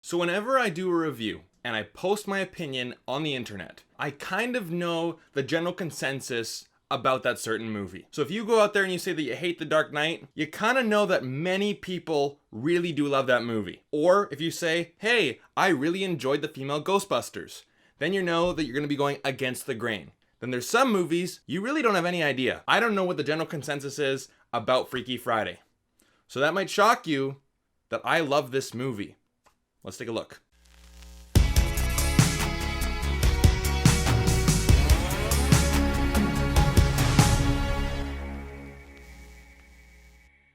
So whenever I do a review and I post my opinion on the internet, I kind of know the general consensus about that certain movie. So if you go out there and you say that you hate The Dark Knight, you kind of know that many people really do love that movie. Or if you say, hey, I really enjoyed the female Ghostbusters, then you know that you're going to be going against the grain. Then there's some movies you really don't have any idea. I don't know what the general consensus is about Freaky Friday. So that might shock you that I love this movie. Let's take a look.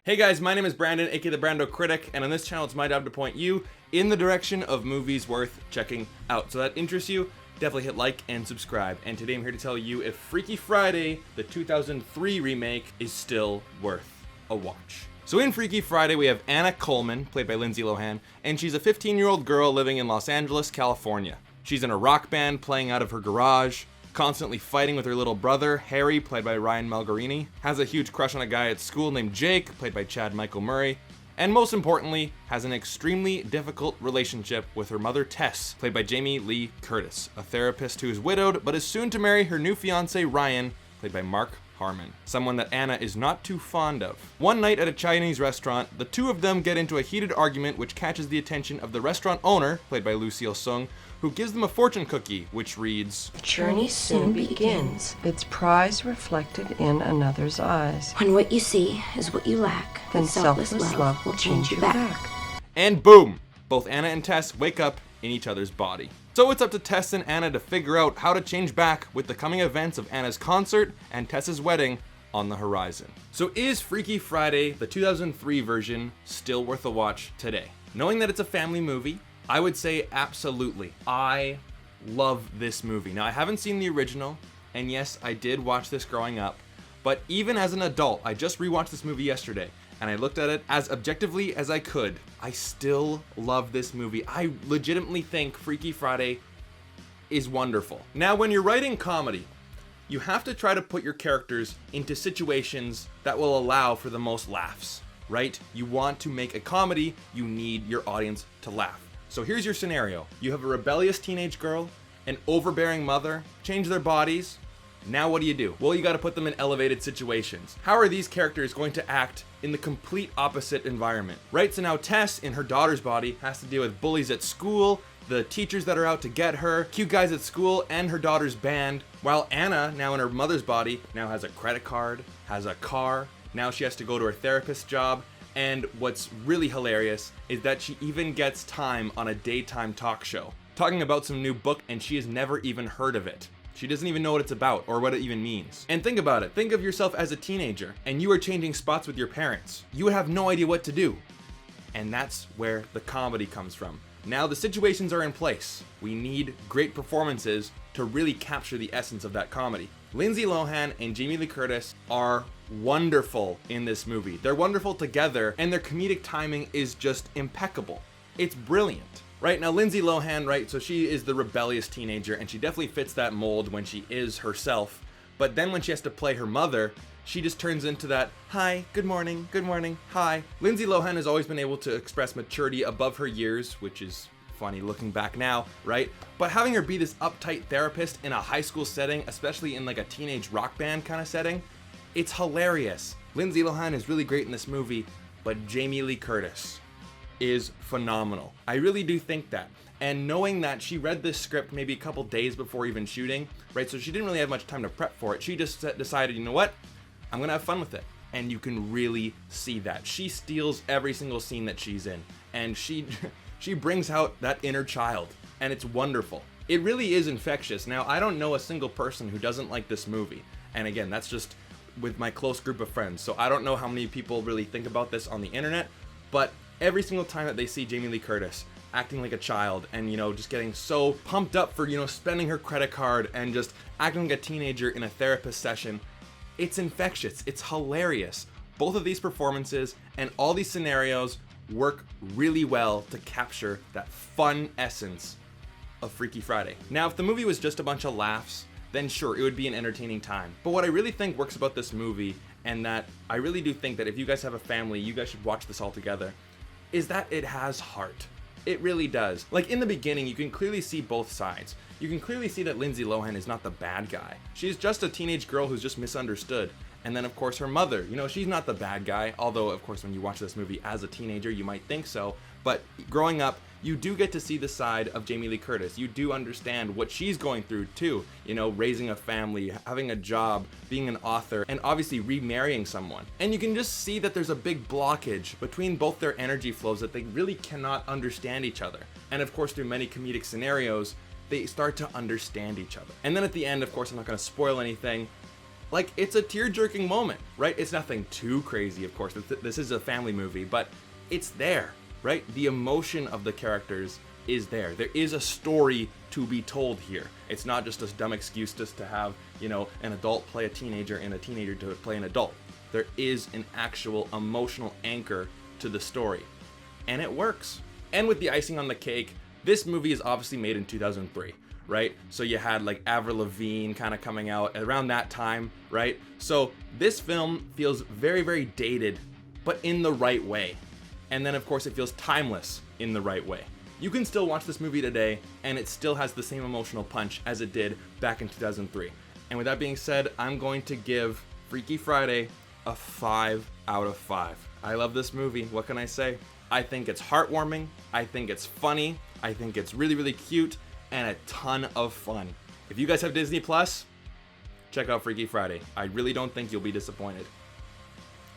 Hey guys, my name is Brandon, aka the BrandoCritic, and on this channel it's my job to point you in the direction of movies worth checking out. So that interests you, definitely hit like and subscribe. And today I'm here to tell you if Freaky Friday, the 2003 remake, is still worth a watch. So in Freaky Friday, we have Anna Coleman, played by Lindsay Lohan, and she's a 15-year-old girl living in Los Angeles, California. She's in a rock band playing out of her garage, constantly fighting with her little brother, Harry, played by Ryan Malgarini, has a huge crush on a guy at school named Jake, played by Chad Michael Murray, and most importantly, has an extremely difficult relationship with her mother, Tess, played by Jamie Lee Curtis, a therapist who is widowed but is soon to marry her new fiancé, Ryan, played by Mark Harmon, someone that Anna is not too fond of. One night at a Chinese restaurant, the two of them get into a heated argument which catches the attention of the restaurant owner, played by Lucille Sung, who gives them a fortune cookie, which reads, "The journey soon begins, its prize reflected in another's eyes. When what you see is what you lack, Then selfless love will change you back." And boom! Both Anna and Tess wake up in each other's body. So it's up to Tess and Anna to figure out how to change back with the coming events of Anna's concert and Tess's wedding on the horizon. So is Freaky Friday, the 2003 version, still worth a watch today? Knowing that it's a family movie, I would say absolutely. I love this movie. Now, I haven't seen the original, and yes, I did watch this growing up, but even as an adult, I just rewatched this movie yesterday, and I looked at it as objectively as I could. I still love this movie. I legitimately think Freaky Friday is wonderful. Now, when you're writing comedy, you have to try to put your characters into situations that will allow for the most laughs, right? You want to make a comedy, you need your audience to laugh. So here's your scenario. You have a rebellious teenage girl, an overbearing mother, change their bodies. Now what do? Well, you gotta put them in elevated situations. How are these characters going to act in the complete opposite environment, right? So now Tess, in her daughter's body, has to deal with bullies at school, the teachers that are out to get her, cute guys at school, and her daughter's band, while Anna, now in her mother's body, now has a credit card, has a car, now she has to go to her therapist's job, and what's really hilarious is that she even gets time on a daytime talk show, talking about some new book, and she has never even heard of it. She doesn't even know what it's about or what it even means. And think about it. Think of yourself as a teenager and you are changing spots with your parents. You would have no idea what to do. And that's where the comedy comes from. Now the situations are in place. We need great performances to really capture the essence of that comedy. Lindsay Lohan and Jamie Lee Curtis are wonderful in this movie. They're wonderful together and their comedic timing is just impeccable. It's brilliant. Right, now Lindsay Lohan, right, so she is the rebellious teenager and she definitely fits that mold when she is herself. But then when she has to play her mother, she just turns into that, hi, good morning, hi. Lindsay Lohan has always been able to express maturity above her years, which is funny looking back now, right? But having her be this uptight therapist in a high school setting, especially in like a teenage rock band kind of setting, it's hilarious. Lindsay Lohan is really great in this movie, but Jamie Lee Curtis is phenomenal. I really do think that. And knowing that she read this script maybe a couple days before even shooting, right? So she didn't really have much time to prep for it. She just decided, you know what? I'm gonna have fun with it. And you can really see that. She steals every single scene that she's in. And she brings out that inner child. And it's wonderful. It really is infectious. Now, I don't know a single person who doesn't like this movie. And again, that's just with my close group of friends. So I don't know how many people really think about this on the internet, but every single time that they see Jamie Lee Curtis acting like a child and, you know, just getting so pumped up for, you know, spending her credit card and just acting like a teenager in a therapist session, it's infectious. It's hilarious. Both of these performances and all these scenarios work really well to capture that fun essence of Freaky Friday. Now, if the movie was just a bunch of laughs, then sure, it would be an entertaining time. But what I really think works about this movie, and that I really do think that if you guys have a family, you guys should watch this all together, is that it has heart. It really does. Like, in the beginning, you can clearly see both sides. You can clearly see that Lindsay Lohan is not the bad guy. She's just a teenage girl who's just misunderstood. And then, of course, her mother. You know, she's not the bad guy. Although, of course, when you watch this movie as a teenager, you might think so. But growing up, you do get to see the side of Jamie Lee Curtis. You do understand what she's going through, too. You know, raising a family, having a job, being an author, and obviously remarrying someone. And you can just see that there's a big blockage between both their energy flows, that they really cannot understand each other. And, of course, through many comedic scenarios, they start to understand each other. And then at the end, of course, I'm not going to spoil anything, like, it's a tear-jerking moment, right? It's nothing too crazy, of course. This is a family movie, but it's there, right? The emotion of the characters is there. There is a story to be told here. It's not just a dumb excuse just to have, you know, an adult play a teenager and a teenager to play an adult. There is an actual emotional anchor to the story, and it works. And with the icing on the cake, this movie is obviously made in 2003. Right? So you had like Avril Lavigne kind of coming out around that time, right? So this film feels very, very dated, but in the right way. And then of course it feels timeless in the right way. You can still watch this movie today and it still has the same emotional punch as it did back in 2003. And with that being said, I'm going to give Freaky Friday a 5 out of 5. I love this movie. What can I say? I think it's heartwarming. I think it's funny. I think it's really, really cute. And a ton of fun. If you guys have Disney Plus, check out Freaky Friday. I really don't think you'll be disappointed.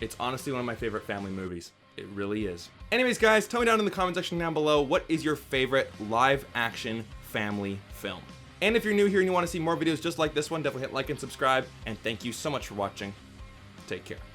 It's honestly one of my favorite family movies. It really is. Anyways, guys, tell me down in the comment section down below, what is your favorite live action family film? And if you're new here and you want to see more videos just like this one, definitely hit like and subscribe. And thank you so much for watching. Take care.